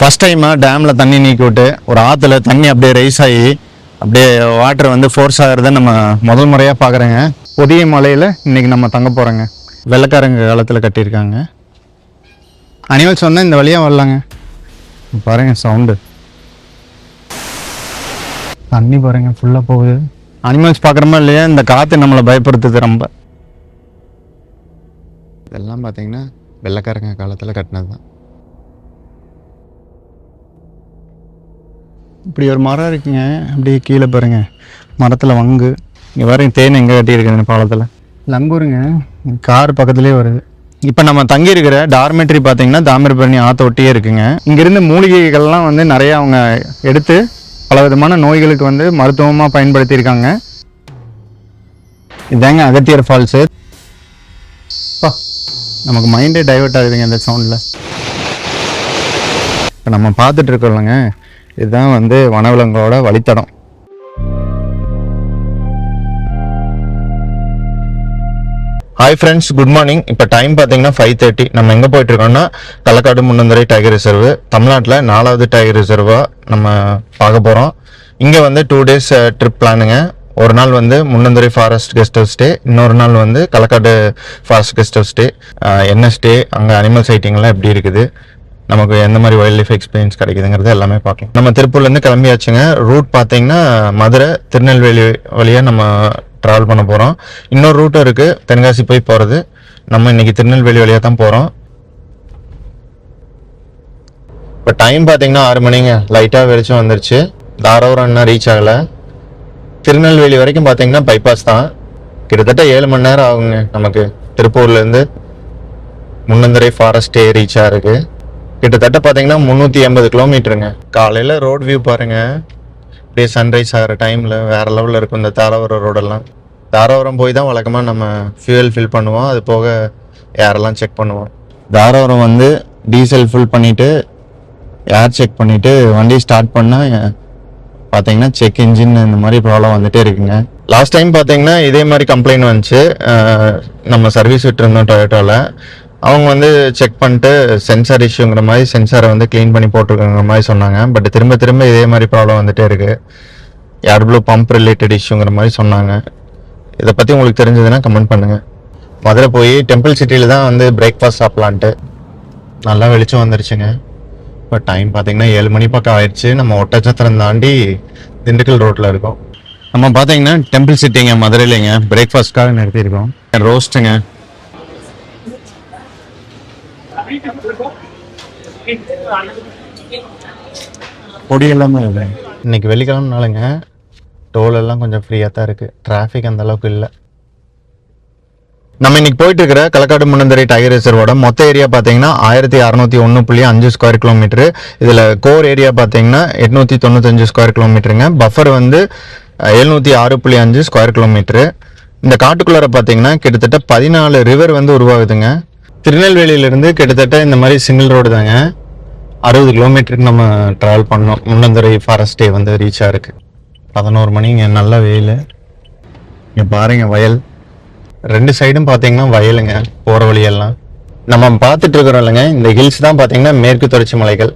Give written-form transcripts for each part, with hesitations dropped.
First டைமாக டேமில் தண்ணி நீக்கி விட்டு ஒரு ஆற்றுல தண்ணி அப்படியே ரைஸ் ஆகி அப்படியே வாட்டர் வந்து ஃபோர்ஸ் ஆகிறத நம்ம முதல் முறையாக பார்க்குறேங்க. புதிய மலையில் இன்றைக்கி நம்ம தங்க போகிறோங்க. வெள்ளைக்காரங்க காலத்தில் கட்டியிருக்காங்க. அனிமல்ஸ் வந்தால் இந்த வழியாக வரலாங்க. பாருங்கள் சவுண்டு, தண்ணி பாருங்கள் ஃபுல்லாக போகுது. அனிமல்ஸ் பார்க்குறோமா இல்லையா, இந்த காற்று நம்மளை பயப்படுத்துது ரொம்ப. இதெல்லாம் பார்த்தீங்கன்னா வெள்ளைக்காரங்க காலத்தில் கட்டினது தான். இப்படி ஒரு மரம் இருக்குங்க, அப்படியே கீழே பாருங்க மரத்தில் வங்கு. இங்கே பாருங்க தேன் எங்கே கட்டியிருக்குது பாலத்தில். லங்கூருங்க கார் பக்கத்துலேயே வருது. இப்போ நம்ம தங்கியிருக்கிற டார்மெட்ரி பார்த்தீங்கன்னா தாமிரபரணி ஆற்ற ஒட்டியே இருக்குங்க. இங்கேருந்து மூலிகைகள்லாம் வந்து நிறையா அவங்க எடுத்து பல விதமான நோய்களுக்கு வந்து மருத்துவமாக பயன்படுத்தியிருக்காங்க. இதாங்க அகத்தியர் ஃபால்ஸு. நமக்கு மைண்டே டைவர்ட் ஆகுதுங்க இந்த சவுண்டில். இப்போ நம்ம பார்த்துட்டு இருக்கோம்லங்க, இதுதான் வந்து வனவிலங்களோட வழித்தடம். Hi friends, good morning. இப்போ டைம் பார்த்தீங்கன்னா 5:30. நம்ம எங்கே போயிட்டு இருக்கோம்னா களக்காடு முன்னந்துறை டைகர் ரிசர்வ், தமிழ்நாட்டில் 4வது டைகர் ரிசர்வாக நம்ம பார்க்க போகிறோம். இங்கே வந்து 2 days ட்ரிப் பிளானுங்க. ஒரு நாள் வந்து முன்னந்துறை ஃபாரஸ்ட் கெஸ்ட் ஹவுஸ் ஸ்டே, இன்னொரு நாள் வந்து Kalakkad forest guest house stay. என்ன ஸ்டே, அங்கே அனிமல் சைட்டிங்லாம் எப்படி இருக்குது, நமக்கு எந்த மாதிரி வைல்ட் லைஃப் எக்ஸ்பீரியன்ஸ் கிடைக்குதுங்கிறது எல்லாமே பார்க்கலாம். நம்ம திருப்பூர்லேருந்து கிளம்பியாச்சுங்க. ரூட் பார்த்தீங்கன்னா மதுரை திருநெல்வேலி வழியாக நம்ம ட்ராவல் பண்ண போகிறோம். இன்னொரு ரூட்டும் இருக்குது தென்காசி போய் போகிறது. நம்ம இன்றைக்கி திருநெல்வேலி வழியாக தான் போகிறோம். இப்போ டைம் பார்த்தீங்கன்னா 6 மணிங்க. லைட்டாக வெளிச்சம் வந்துருச்சு. தாராபுரம் இன்னும் ரீச் ஆகலை. திருநெல்வேலி வரைக்கும் பார்த்தீங்கன்னா பைபாஸ் தான். கிட்டத்தட்ட 7 மணி நேரம் ஆகுங்க நமக்கு திருப்பூர்லேருந்து முன்னந்துறை ஃபாரஸ்ட் ரீச் ஆகிருக்கு. கிட்டத்தட்ட பார்த்தீங்கன்னா 380 கிலோமீட்டருங்க. காலையில் ரோட் வியூ பாருங்கள், அப்படியே சன்ரைஸ் ஆகிற டைமில் வேறு லெவலில் இருக்கும் இந்த தாராபுரம் ரோடெல்லாம். தாராபுரம் போய் தான் வழக்கமாக நம்ம ஃபியூயல் ஃபில் பண்ணுவோம், அது போக ஏரெல்லாம் செக் பண்ணுவோம். தாராபுரம் வந்து டீசல் ஃபில் பண்ணிவிட்டு ஏர் செக் பண்ணிவிட்டு வண்டி ஸ்டார்ட் பண்ணால் பார்த்தீங்கன்னா செக் இன்ஜின் இந்த மாதிரி ப்ராப்ளம் வந்துகிட்டே இருக்குங்க. லாஸ்ட் டைம் பார்த்தீங்கன்னா இதே மாதிரி கம்ப்ளைண்ட் வந்துச்சு. நம்ம சர்வீஸ் விட்டுருந்தோம் டொயோட்டோவில். அவங்க வந்து செக் பண்ணிட்டு சென்சார் இஷ்யூங்கிற மாதிரி சென்சாரை வந்து க்ளீன் பண்ணி போட்டிருக்கிற மாதிரி சொன்னாங்க. பட் திரும்ப திரும்ப இதே மாதிரி ப்ராப்ளம் வந்துகிட்டே இருக்குது. ஏர் ப்ளூ பம்ப் ரிலேட்டட் இஷ்யூங்கிற மாதிரி சொன்னாங்க. இதை பற்றி உங்களுக்கு தெரிஞ்சதுன்னா கமெண்ட் பண்ணுங்கள். மதுரை போய் டெம்பிள் சிட்டியில் தான் வந்து பிரேக்ஃபாஸ்ட் சாப்பிட்லான்ட்டு நல்லா வெளிச்சம் வந்துருச்சுங்க. இப்போ டைம் பார்த்தீங்கன்னா 7 மணி பக்கம் ஆயிடுச்சு. நம்ம ஒட்டச்சத்திரம் தாண்டி திண்டுக்கல் ரோட்டில் இருக்கோம். நம்ம பார்த்தீங்கன்னா டெம்பிள் சிட்டிங்க மதுரையிலேங்க பிரேக்ஃபாஸ்ட்காக நிறுத்தியிருக்கோம். ரோஸ்ட்டுங்க, பொடி எல்லாமே இல்லை. இன்னைக்கு வெள்ளிக்கிழமைனாலங்க டோல் எல்லாம் கொஞ்சம் ஃப்ரீயாக தான் இருக்குது. டிராஃபிக் அந்த அளவுக்கு இல்லை. நம்ம இன்னைக்கு போயிட்டு இருக்கிற களக்காடு முன்னந்துறை டைகர் ரிசர்வோட மொத்த ஏரியா பார்த்தீங்கன்னா 1601.5 ஸ்கொயர் கிலோமீட்டரு. இதில் கோர் ஏரியா பார்த்தீங்கன்னா 895 ஸ்கொயர் கிலோமீட்டருங்க. பஃபர் வந்து 706.5 ஸ்கொயர் கிலோமீட்டரு. இந்த காட்டுக்குள்ளார பார்த்தீங்கன்னா கிட்டத்தட்ட 14 ரிவர் வந்து உருவாகுதுங்க. திருநெல்வேலியிலேருந்து கிட்டத்தட்ட இந்த மாதிரி சிங்கிள் ரோடு தாங்க 60 கிலோமீட்டருக்கு நம்ம ட்ராவல் பண்ணோம். முன்னந்துறை ஃபாரஸ்டே வந்து ரீச் ஆகிருக்கு. 11 மணிங்க, நல்ல வெயில். இங்கே பாருங்கள் வயல், 2 சைடும் பார்த்தீங்கன்னா வயலுங்க போகிற வழியெல்லாம். நம்ம பார்த்துட்டு இருக்கிறோம் இல்லைங்க, இந்த ஹில்ஸ் தான் பார்த்தீங்கன்னா மேற்கு தொடர்ச்சி மலைகள்.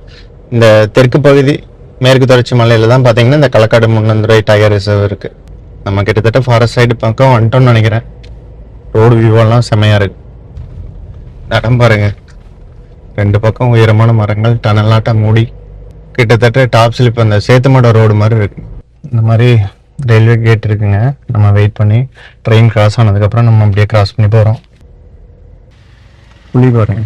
இந்த தெற்கு பகுதி மேற்கு தொடர்ச்சி மலையில் தான் பார்த்தீங்கன்னா இந்த களக்காடு முன்னந்துறை டைகர் ரிசர்வ் இருக்குது. நம்ம கிட்டத்தட்ட ஃபாரஸ்ட் சைடு பக்கம் வந்துட்டோம்னு நினைக்கிறேன். ரோடு வியூவெல்லாம் செம்மையாக இருக்குது. நடம் பாருங்க, 2 பக்கம் உயரமான மரங்கள் டனலாட்டம் மூடி கிட்டத்தட்ட டாப் ஸ்லிப் அந்த சேத்துமட ரோடு மாதிரி இருக்கு. இந்த மாதிரி ரயில்வே கேட் இருக்குங்க. நம்ம வெயிட் பண்ணி ட்ரெயின் கிராஸ் ஆனதுக்கப்புறம் நம்ம அப்படியே கிராஸ் பண்ணி போகிறோம். புளி பாருங்க,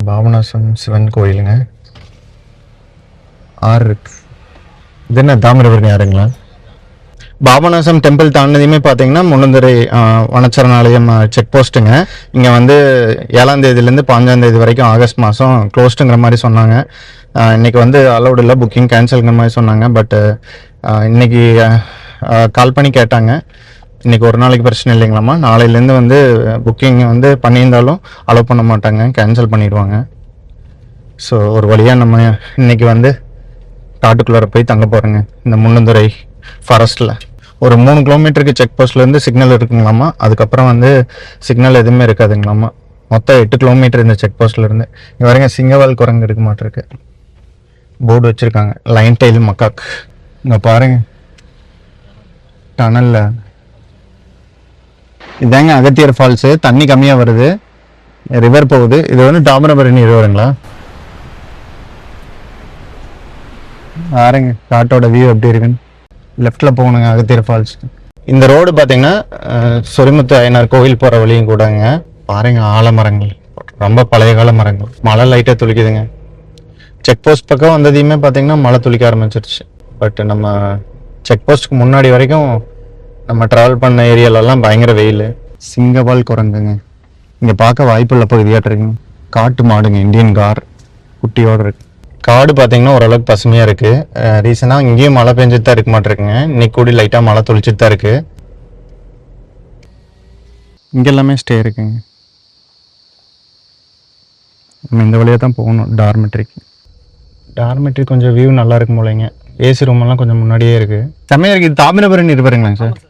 பாபநாசம் சிவன் கோயிலுங்க. ஆறு இருக்கு. இது என்ன தாமிரபரணி ஆறுங்களா? பாபநாசம் டெம்பிள் தாண்டினதையுமே பார்த்தீங்கன்னா முன்னந்துறை வனச்சரணாலயம் செக் போஸ்ட்டுங்க. இங்கே வந்து 7ஆம் தேதியிலேருந்து 15ஆம் தேதி வரைக்கும் ஆகஸ்ட் மாதம் க்ளோஸ்டுங்கிற மாதிரி சொன்னாங்க. இன்றைக்கி வந்து அலௌடு இல்லை, புக்கிங் கேன்சல்ங்கிற மாதிரி சொன்னாங்க. பட் இன்றைக்கி கால் பண்ணி கேட்டாங்க, இன்றைக்கி ஒரு நாளைக்கு பிரச்சனை இல்லைங்களாம்மா, நாளையிலேருந்து வந்து புக்கிங் வந்து பண்ணியிருந்தாலும் அலோவ் பண்ண மாட்டாங்க, கேன்சல் பண்ணிடுவாங்க. ஸோ ஒரு வழியாக நம்ம இன்றைக்கி வந்து காட்டுக்குள்ளார போய் தங்க போகிறோங்க. இந்த முன்னந்துறை ஃபாரஸ்ட்டில் ஒரு 3 கிலோமீட்டருக்கு செக் போஸ்ட்லேருந்து சிக்னல் இருக்குங்களாமா. அதுக்கப்புறம் வந்து சிக்னல் எதுவுமே இருக்காதுங்களாமா. மொத்தம் 8 கிலோமீட்டர் இந்த செக் போஸ்ட்லேருந்து. இங்கே வரைங்க சிங்கவால் குரங்கு இருக்க மாட்டிருக்கு, போர்டு வச்சுருக்காங்க. Lion tailed macaque. இங்கே பாருங்க டனலில் இதாங்க அகத்தியர் ஃபால்ஸு. தண்ணி கம்மியாக வருது, ரிவர் போகுது. இது வந்து தாமிரபரணி ரிவருங்களா? பாருங்க காட்டோட வியூ எப்படி இருக்குன்னு. லெஃப்டில் போகணுங்க அகத்தியர் ஃபால்ஸ். இந்த ரோடு பார்த்தீங்கன்னா சொரிமுத்து அய்யனார் கோவில் போகிற வழியும் கூடங்க. பாருங்க ஆலமரங்கள், ரொம்ப பழைய கால மரங்கள். மழை லைட்டாக துளிக்குதுங்க. செக் போஸ்ட் பக்கம் வந்ததையுமே பார்த்தீங்கன்னா மழை துளிக்க ஆரம்பிச்சிருச்சு. பட் நம்ம செக் போஸ்ட்டுக்கு முன்னாடி வரைக்கும் நம்ம ட்ராவல் பண்ண ஏரியாலெல்லாம் பயங்கர வெயில். சிங்கவால் குரங்குங்க இங்கே பார்க்க வாய்ப்புள்ள பகுதியாட்டு இருக்குங்க. காட்டு மாடுங்க, இந்தியன் கார் குட்டியோடு இருக்கு. காடு பார்த்தீங்கன்னா ஓரளவுக்கு பசுமையாக இருக்குது. ரீசனாக இங்கேயும் மழை பெஞ்சிட்டு தான் இருக்க மாட்டிருக்குங்க. இன்னைக்கு கூடி லைட்டாக மழை தொளிச்சிட்டு தான் இருக்குது. இங்கே எல்லாமே ஸ்டே இருக்குங்க. நம்ம இந்த வழியாக தான் போகணும் டார்மெட்ரிக்கு. டார்மெட்ரி கொஞ்சம் வியூ நல்லா இருக்கும் போலைங்க. ஏசி ரூமெல்லாம் கொஞ்சம் முன்னாடியே இருக்குது. செம்மையாக இருக்குது. இது தாமிரபரணி இருப்பாருங்களாங்க சார்?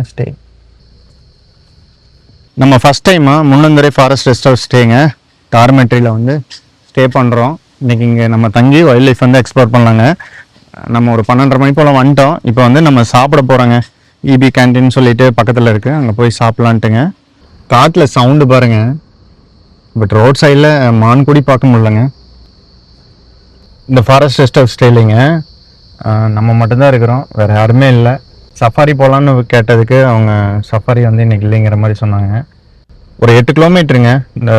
ஸ்டே நம்ம ஃபஸ்ட் டைமாக முன்னந்துறை ஃபாரஸ்ட் ரெஸ்ட் ஹவுஸ் ஸ்டேங்க. டார்மெட்ரியில் வந்து ஸ்டே பண்ணுறோம். இன்றைக்கி இங்கே நம்ம தங்கி வைல்ட் லைஃப் வந்து எக்ஸ்ப்ளோர் பண்ணலாங்க. நம்ம ஒரு 12:30 மணி போல் வந்துட்டோம். இப்போ வந்து நம்ம சாப்பிட போகிறோங்க. இபி கேன்டீன் சொல்லிட்டு பக்கத்தில் இருக்குது, அங்கே போய் சாப்பிட்லான்ட்டுங்க. காட்டில் சவுண்டு பாருங்கள். பட் ரோட் சைடில் மான் கூடி பார்க்க முடியலங்க. இந்த ஃபாரஸ்ட் ரெஸ்ட் ஹவுஸ் ஸ்டேலிங்க நம்ம மட்டும்தான் இருக்கிறோம், வேறு யாருமே இல்லை. சஃபாரி போகலான்னு கேட்டதுக்கு அவங்க சஃபாரி வந்து இன்றைக்கி இல்லைங்கிற மாதிரி சொன்னாங்க. ஒரு 8 கிலோமீட்டருங்க இந்த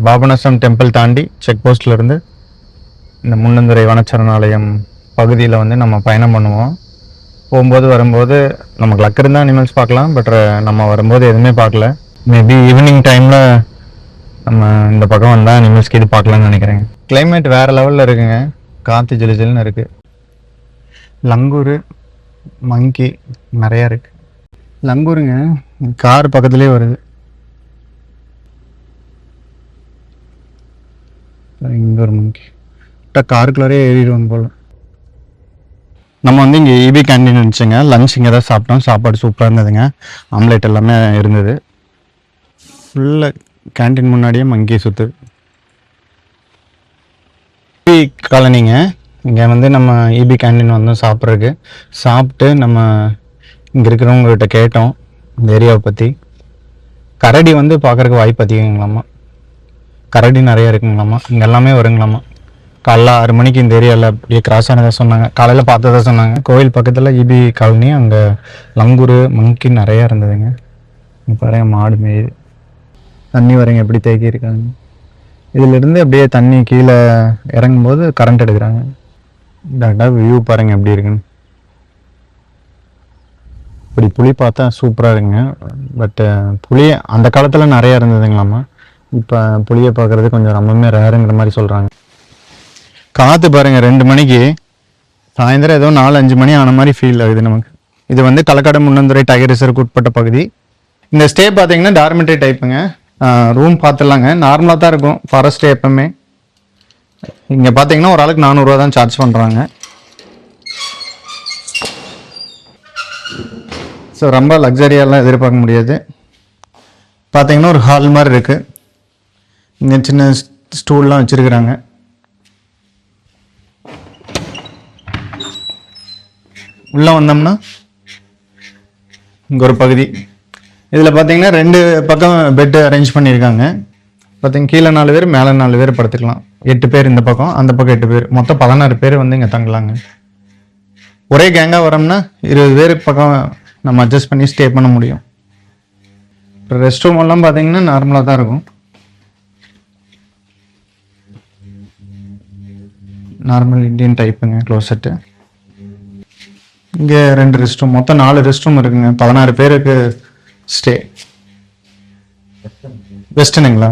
பாபநாசம் டெம்பிள் தாண்டி செக் போஸ்ட்லேருந்து இந்த முன்னந்துறை வனச்சரணாலயம் பகுதியில் வந்து நம்ம பயணம் பண்ணுவோம். போகும்போது வரும்போது நமக்கு லக் இருந்தால் அனிமல்ஸ் பார்க்கலாம். பட் நம்ம வரும்போது எதுவுமே பார்க்கல. மேபி ஈவினிங் டைமில் நம்ம இந்த பக்கம் வந்தால் அனிமல்ஸ்க்கு இது பார்க்கலான்னு நினைக்கிறேங்க. கிளைமேட் வேறு லெவலில் இருக்குங்க. காற்று ஜிலு ஜிலுன்னு இருக்குது. லங்கூர் மங்கி நிறையா இருக்கு. லங்கூருங்க கார் பக்கத்துலேயே வருது. இங்கே ஒரு மங்கி காருக்குள்ளாரே ஏறிடுவாங்க போல். நம்ம வந்து இங்கே இபி கேன்டீன் இருந்துச்சுங்க. லஞ்ச் இங்கே தான் சாப்பிட்டோம். சாப்பாடு சூப்பராக இருந்ததுங்க. ஆம்லேட் எல்லாமே இருந்தது. ஃபுல்லாக கேன்டீன் முன்னாடியே மங்கி சுற்று. இபி காலனிங்க. இங்கே வந்து நம்ம இபி கேன்டீன் வந்து சாப்பிட்றதுக்கு சாப்பிட்டு நம்ம இங்கே இருக்கிறவங்ககிட்ட கேட்டோம் இந்த ஏரியாவை பற்றி. கரடி வந்து பார்க்குறக்கு வாய்ப்பு அதிகங்களாமா. கரடி நிறையா இருக்குங்களாமா. இங்கே எல்லாமே வருங்களாமா. காலைல 6 மணிக்கு இந்த ஏரியாவில் அப்படியே கிராஸ் ஆனதாக சொன்னாங்க. காலையில் பார்த்ததா சொன்னாங்க. கோவில் பக்கத்தில் இபி காலனி, அங்கே லங்கூர் மங்கி நிறையா இருந்ததுங்க. இங்கே பாருங்க மாடு மேயுது. தண்ணி வரங்க எப்படி தேக்கி இருக்காங்க. இதிலிருந்து அப்படியே தண்ணி கீழே இறங்கும்போது கரண்ட் எடுக்கிறாங்க. டேட்டா வியூ பாருங்கள் எப்படி இருக்குன்னு. இப்படி புளி பார்த்தா சூப்பராக இருக்குங்க. பட்டு புளி அந்த காலத்தில் நிறையா இருந்ததுங்களாமா. இப்போ புளியை பார்க்குறது கொஞ்சம் ரொம்பவுமே ரேருங்கிற மாதிரி சொல்கிறாங்க. காற்று பாருங்கள் 2 மணிக்கு சாயந்தரம் ஏதோ 4-5 மணி ஆன மாதிரி ஃபீல் ஆகுது நமக்கு. இது வந்து களக்காடு முன்னந்துறை டைகர் ரிசர்வ்க்கு உட்பட்ட பகுதி. இந்த ஸ்டே பார்த்தீங்கன்னா டார்மெட்ரி டைப்புங்க. ரூம் பார்த்துடலாங்க. நார்மலாக தான் இருக்கும் ஃபாரஸ்ட் ஸ்டே எப்பவுமே. இங்கே பார்த்தீங்கன்னா ஒரு ஆளுக்கு 400 ரூபா தான் சார்ஜ் பண்ணுறாங்க. ஸோ ரொம்ப லக்ஸரியாலாம் எதிர்பார்க்க முடியாது. பார்த்தீங்கன்னா ஒரு ஹால் மாதிரி இருக்குது. இங்கே சின்ன ஸ்டூல்லாம் வச்சுருக்குறாங்க. உள்ளே வந்தோம்னா இங்கே ஒரு பகுதி. இதில் பார்த்தீங்கன்னா 2 பக்கம் பெட்டு அரேஞ்ச் பண்ணியிருக்காங்க. பார்த்தீங்கன்னா கீழே 4 பேர் மேலே 4 பேர் படுத்துக்கலாம். 8 பேர் இந்த பக்கம், அந்த பக்கம் 8 பேர், மொத்தம் 16 பேர் வந்து இங்கே தங்கலாங்க. ஒரே கேங்காக வரோம்னா 20 பேர் பக்கம் நம்ம அட்ஜஸ்ட் பண்ணி ஸ்டே பண்ண முடியும். ரெஸ்ட் ரூம் எல்லாம் பார்த்தீங்கன்னா நார்மலாக தான் இருக்கும். நார்மல் இந்தியன் டைப்புங்க க்ளோசெட்டு. இங்கே 2 ரெஸ்ட் ரூம், மொத்தம் 4 ரெஸ்ட் ரூம் இருக்குங்க. 16 பேருக்கு ஸ்டே. வெஸ்டர்னுங்களா?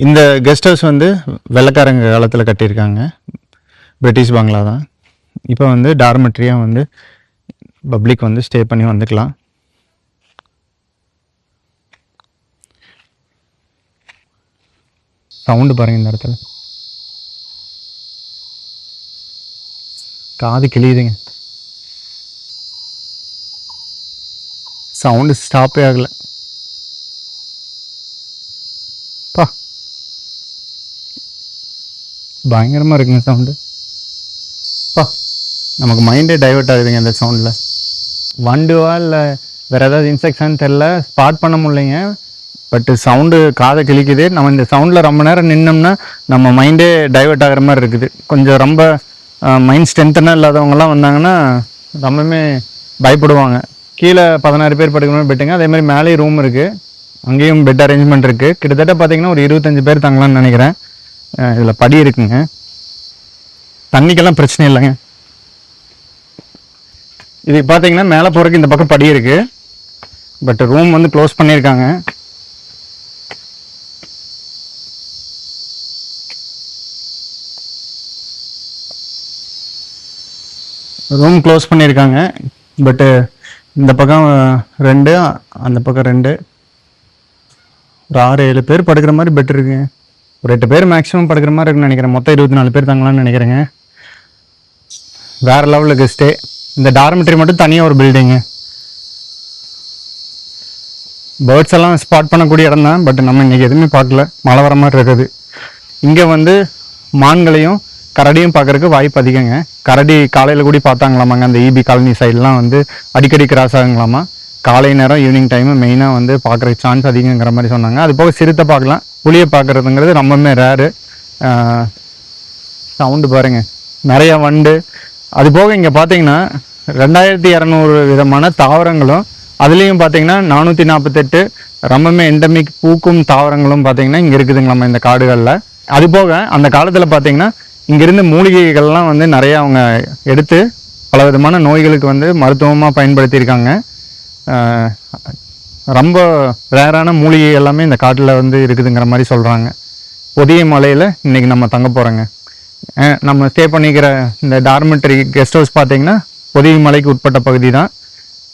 இந்த கெஸ்ட் ஹவுஸ் வந்து வெள்ளைக்காரங்க காலத்தில் கட்டியிருக்காங்க. பிரிட்டிஷ் பங்களா தான். இப்போ வந்து டார்மெட்ரியாக வந்து பப்ளிக் வந்து ஸ்டே பண்ணி வந்துக்கலாம். சவுண்டு பாருங்கள் இந்த இடத்துல. காது கிளியுதுங்க. சவுண்டு ஸ்டாப்பே ஆகலை. பா பயங்கரமாக இருக்குங்க சவுண்டு. பா நமக்கு மைண்டே டைவெர்ட் ஆகுதுங்க இந்த சவுண்டில். வண்டுவா இல்லை வேறு ஏதாவது இன்செக்ஷன் தெரில, ஸ்பாட் பண்ண முடியலைங்க. பட்டு சவுண்டு காதை கிழிக்குது. நம்ம இந்த சவுண்டில் ரொம்ப நேரம் நின்னோம்னா நம்ம மைண்டே டைவெர்ட் ஆகிற மாதிரி இருக்குது. கொஞ்சம் ரொம்ப மைண்ட் ஸ்ட்ரென்த்தனாக இல்லாதவங்கலாம் வந்தாங்கன்னா ரொம்பவுமே பயப்படுவாங்க. கீழே 16 பேர் படுக்கிற மாதிரி பெட்டுங்க. அதே மாதிரி மேலேயும் ரூம் இருக்குது, அங்கேயும் பெட் அரேஞ்ச்மெண்ட் இருக்குது. கிட்டத்தட்ட பார்த்தீங்கன்னா ஒரு 25 பேர் தங்கலாம்னு நினைக்கிறேன். இதில் படி இருக்குங்க, தண்ணிக்கெல்லாம் பிரச்சனை இல்லைங்க. இதுக்கு பார்த்தீங்கன்னா மேலே போகிறதுக்கு இந்த பக்கம் படி இருக்குது, பட் ரூம் வந்து க்ளோஸ் பண்ணியிருக்காங்க. ரூம் க்ளோஸ் பண்ணியிருக்காங்க. பட்டு இந்த பக்கம் 2, அந்த பக்கம் 2, ஒரு 6-7 பேர் படுக்கிற மாதிரி பெட் இருக்குங்க. ஒரு 8 பேர் மேக்ஸிமம் படுக்கிற மாதிரி இருக்குன்னு நினைக்கிறேன். மொத்தம் 24 பேர் தங்கலாம்னு நினைக்கிறேங்க. வேறு லெவலுக்கு ஸ்டே. இந்த டார்மெட்ரி மட்டும் தனியாக ஒரு பில்டிங்கு. பேர்ட்ஸ் எல்லாம் ஸ்பாட் பண்ணக்கூடிய இடம் தான், பட் நம்ம இன்றைக்கி எதுவுமே பார்க்கல, மழை வர மாதிரி இருக்குது. இங்கே வந்து மான்களையும் கரடியும் பார்க்குறதுக்கு வாய்ப்பு அதிகங்க. கரடி காலையில் கூட பார்த்தாங்களாமாங்க. அந்த இபி காலனி சைட்லாம் வந்து அடிக்கடி கிராஸ் ஆகுங்களாமா. காலை நேரம் ஈவினிங் டைமு மெயினாக வந்து பார்க்குறதுக்கு சான்ஸ் அதிகங்கிற மாதிரி சொன்னாங்க. அது போக சிறுத்தை பார்க்கலாம், புளியை பார்க்குறதுங்கிறது ரொம்பவுமே ரேரு. சவுண்டு பாருங்கள், நிறைய வண்டு. அது போக இங்கே பார்த்தீங்கன்னா 2200 விதமான தாவரங்களும், அதுலேயும் பார்த்தீங்கன்னா 448 ரொம்பவுமே எண்டமிக் பூக்கும் தாவரங்களும் பார்த்தீங்கன்னா இங்கே இருக்குதுங்களாமா இந்த காடுகளில். அது போக அந்த காலத்தில் பார்த்தீங்கன்னா இங்கிருந்து மூலிகைகள்லாம் வந்து நிறையா அவங்க எடுத்து பல விதமான நோய்களுக்கு வந்து மருத்துவமாக பயன்படுத்தியிருக்காங்க. ரொம்ப ரேரான மூலிகை எல்லாமே இந்த காட்டில் வந்து இருக்குதுங்கிற மாதிரி சொல்கிறாங்க. பொதிய மலையில் இன்றைக்கி நம்ம தங்க போகிறோங்க. நம்ம ஸ்டே பண்ணிக்கிற இந்த டார்மெட்ரி கெஸ்ட் ஹவுஸ் பார்த்திங்கன்னா பொதிய மலைக்கு உட்பட்ட பகுதி தான்.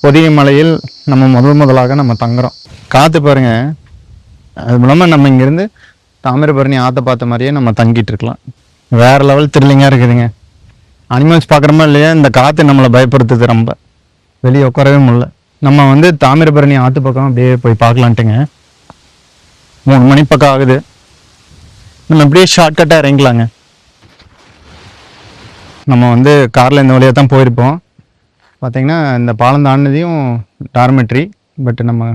பொதிய மலையில் நம்ம முதலாக நம்ம தங்குறோம். காற்று பாருங்கள். அது மூலமாக நம்ம இங்கேருந்து தாமிரபரணி ஆற்றை பார்த்த மாதிரியே நம்ம தங்கிட்டு இருக்கலாம். வேறு லெவல் த்ரில்லிங்காக இருக்குதுங்க. அனிமல்ஸ் பார்க்குறோமா இல்லையா, இந்த காற்று நம்மளை பயப்படுத்துது. ரொம்ப வெளியே உட்காரவே முடியல. நம்ம வந்து தாமிரபரணி ஆற்று பக்கம் அப்படியே போய் பார்க்கலான்ட்டுங்க. 3 மணி பக்கம் ஆகுது. நம்ம அப்படியே ஷார்ட்கட்டாக இறங்கிக்கலாங்க. நம்ம வந்து காரில் இந்த வழியாக தான் போயிருப்போம். பார்த்திங்கன்னா இந்த பாலம் தாண்டினதையும் டார்மெட்ரி, பட் நம்ம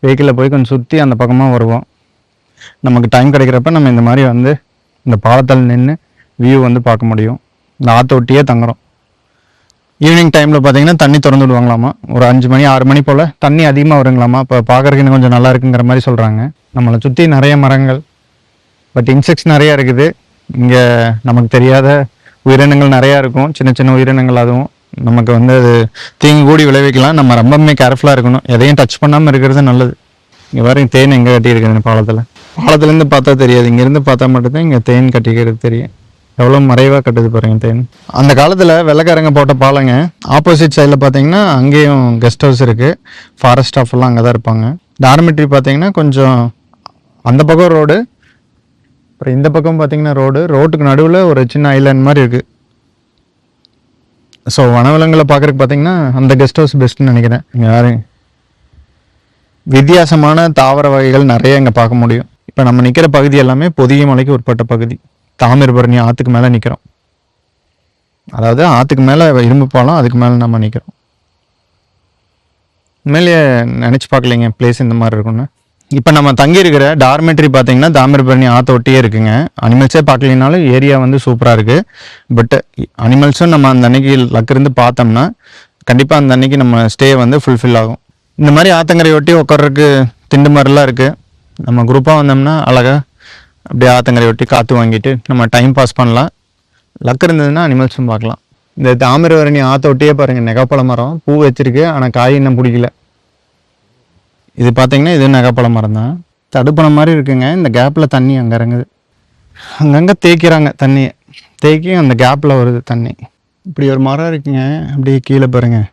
வெஹிக்கிளில் போய் கொஞ்சம் சுற்றி அந்த பக்கமாக வருவோம். நமக்கு டைம் கிடைக்கிறப்ப நம்ம இந்த மாதிரி வந்து இந்த பாலத்தில் நின்று வியூ வந்து பார்க்க முடியும். இந்த ஆற்ற ஒட்டியே தங்குறோம். ஈவினிங் டைமில் பார்த்தீங்கன்னா தண்ணி திறந்து விடுவாங்களாமா. ஒரு 5 மணி 6 மணி போல் தண்ணி அதிகமாக வருங்களாமா. இப்போ பார்க்குறதுக்கு இன்னும் கொஞ்சம் நல்லா இருக்குங்கிற மாதிரி சொல்கிறாங்க. நம்மளை சுற்றி நிறைய மரங்கள், பட் இன்செக்ட்ஸ் நிறையா இருக்குது. இங்கே நமக்கு தெரியாத உயிரினங்கள் நிறையா இருக்கும், சின்ன சின்ன உயிரினங்கள். அதுவும் நமக்கு வந்து அது தீங்கு கூடி விளைவிக்கலாம். நம்ம ரொம்பவுமே கேர்ஃபுல்லாக இருக்கணும், எதையும் டச் பண்ணாமல் இருக்கிறது நல்லது. இங்கே வரையும் தேன் எங்கே கட்டியிருக்குது பாலத்துலேருந்து பார்த்தா தெரியாது, இங்கேருந்து பார்த்தா மட்டும்தான் இங்கே தேன் கட்டிக்கிறது தெரியும். எவ்வளோ மறைவாக கட்டுது பாருங்க தேன். அந்த காலத்தில் வெள்ளைக்காரங்க போட்ட பாலங்க. ஆப்போசிட் சைடில் பார்த்தீங்கன்னா அங்கேயும் கெஸ்ட் ஹவுஸ் இருக்குது, ஃபாரஸ்ட் ஸ்டாஃப்லாம் அங்கே தான் இருப்பாங்க. டார்மெட்ரி பார்த்தீங்கன்னா கொஞ்சம் அந்த பக்கம் ரோடு, அப்புறம் இந்த பக்கம் பார்த்தீங்கன்னா ரோட்டுக்கு நடுவில் ஒரு சின்ன ஐலாண்ட் மாதிரி இருக்குது. ஸோ வனவிலங்குகளை பார்க்குறதுக்கு பார்த்தீங்கன்னா அந்த கெஸ்ட் ஹவுஸ் பெஸ்ட்டுன்னு நினைக்கிறேன். இங்கே யாரும் வித்தியாசமான தாவர வகைகள் நிறைய இங்கே பார்க்க முடியும். இப்போ நம்ம நிற்கிற பகுதி எல்லாமே பொதிய மலைக்கு உட்பட்ட பகுதி. தாமிரபரணி ஆற்றுக்கு மேலே நிற்கிறோம். அதாவது ஆற்றுக்கு மேலே இரும்பு பாலம், அதுக்கு மேலே நம்ம நிற்கிறோம். உண்மையிலேயே நினச்சி பார்க்கலைங்க பிளேஸ் இந்த மாதிரி இருக்குன்னு. இப்போ நம்ம தங்கியிருக்கிற டார்மெட்ரி பார்த்தீங்கன்னா தாமிரபரணி ஆற்ற ஒட்டியே இருக்குங்க. அனிமல்ஸே பார்க்கலினாலும் ஏரியா வந்து சூப்பராக இருக்குது. பட் அனிமல்ஸும் நம்ம அந்த அன்னைக்கு லக் இருந்து பார்த்தோம்னா கண்டிப்பாக அந்த அன்னைக்கு நம்ம ஸ்டே வந்து ஃபுல்ஃபில் ஆகும். இந்த மாதிரி ஆற்றங்கரை ஒட்டி உட்கார்றதுக்கு திண்டு மாதிரிலாம் இருக்குது. நம்ம குரூப்பாக வந்தோம்னா அழகாக அப்படியே ஆற்றங்கரை ஒட்டி காற்று வாங்கிட்டு நம்ம டைம் பாஸ் பண்ணலாம். லக் இருந்ததுன்னா அனிமல்ஸும் பார்க்கலாம். இந்த தாமிரபரணி ஆற்ற ஒட்டியே பாருங்கள், நெகாப்பழ மரம் பூ வச்சிருக்கு, ஆனால் காய் இன்னும் பிடிக்கல. இது பார்த்தீங்கன்னா இது நெகாப்பழ மரம் தான். தடுப்பணை மாதிரி இருக்குங்க. இந்த கேப்பில் தண்ணி அங்கே இறங்குது. அங்கங்கே தேய்க்கிறாங்க தண்ணியை, தேக்கி அந்த கேப்பில் வருது தண்ணி. இப்படி ஒரு மரம் இருக்குங்க. அப்படியே கீழே பாருங்கள்,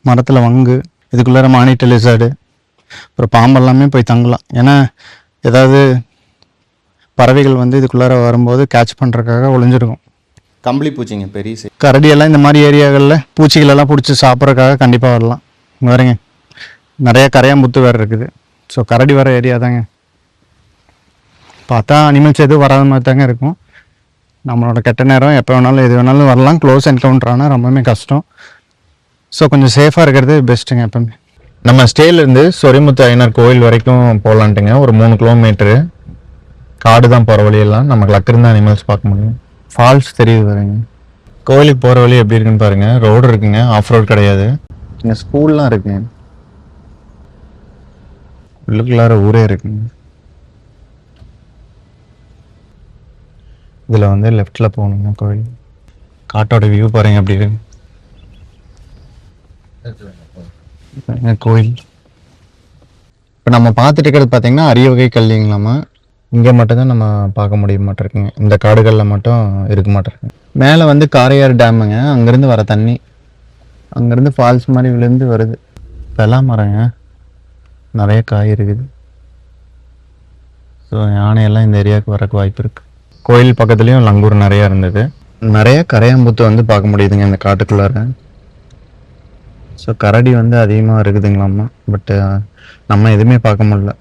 மரத்தில் வங்கு, இதுக்குள்ளார மானிட்டர் லிசார்டு, அப்புறம் பாம்பெல்லாமே போய் தங்கலாம். ஏன்னா ஏதாவது பறவைகள் வந்து இதுக்குள்ளார வரும்போது கேட்ச் பண்ணுறதுக்காக ஒளிஞ்சிருக்கும். கம்பளி பூச்சிங்க பெரிய சைஸ். கரடியெல்லாம் இந்த மாதிரி ஏரியாக்களில் பூச்சிகளெல்லாம் பிடிச்சி சாப்பிட்றதுக்காக கண்டிப்பாக வரலாம். இங்க பாருங்க நிறைய கரையாம்புத்து வேறு இருக்குது. ஸோ கரடி வர ஏரியா தாங்க. பார்த்தா அனிமல்ஸ் எதுவும் வராத மாதிரி தாங்க இருக்கும். நம்மளோட கெட்ட நேரம் எப்போ வேணாலும் எது வேணாலும் வரலாம். க்ளோஸ் என்கவுண்டர் ஆனால் ரொம்பவுமே கஷ்டம். ஸோ கொஞ்சம் சேஃபாக இருக்கிறது பெஸ்ட்டுங்க எப்பவுமே. நம்ம ஸ்டேலேருந்து சொரிமுத்து ஐயனார் கோயில் வரைக்கும் போகலான்ட்டுங்க. ஒரு 3 கிலோமீட்டரு காடு தான் போகிற வழியெல்லாம். நமக்கு லக்கு இருந்தால் அனிமல்ஸ் பார்க்க முடியும். ஃபால்ஸ் தெரியுது பாருங்க. கோயிலுக்கு போகிற வழி எப்படி இருக்குன்னு பாருங்கள். ரோடு இருக்குங்க, ஆஃப் ரோடு கிடையாது. இங்கே ஸ்கூல்லாம் இருக்குங்க, உள்ளுக்குள்ளார ஊரே இருக்குங்க. இதில் வந்து லெஃப்டில் போகணுங்க கோயில். காட்டோட வியூ பாருங்க அப்படி இருக்கு கோயில். இப்போ நம்ம பார்த்துட்டு இருக்கிறது பார்த்தீங்கன்னா அரிய வகை கல்லிங்களாமா. இங்கே மட்டும்தான் நம்ம பார்க்க முடிய மாட்டிருக்குங்க. இந்த காடுகளில் மட்டும் இருக்க மாட்டிருக்குங்க. மேலே வந்து காரையார் டேமுங்க. அங்கேருந்து வர தண்ணி அங்கேருந்து ஃபால்ஸ் மாதிரி விழுந்து வருது. பெலா மரங்க நிறைய காய் இருக்குது. ஸோ யானையெல்லாம் இந்த ஏரியாவுக்கு வரக்கு வாய்ப்பு இருக்குது. கோயில் பக்கத்துலேயும் லங்கூர் நிறையா இருந்தது. நிறைய கரையாம்புத்து வந்து பார்க்க முடியுதுங்க இந்த காட்டுக்குள்ளார. ஸோ கரடி வந்து அதிகமாக இருக்குதுங்களாம்மா. பட்டு நம்ம எதுவுமே பார்க்க முடியல.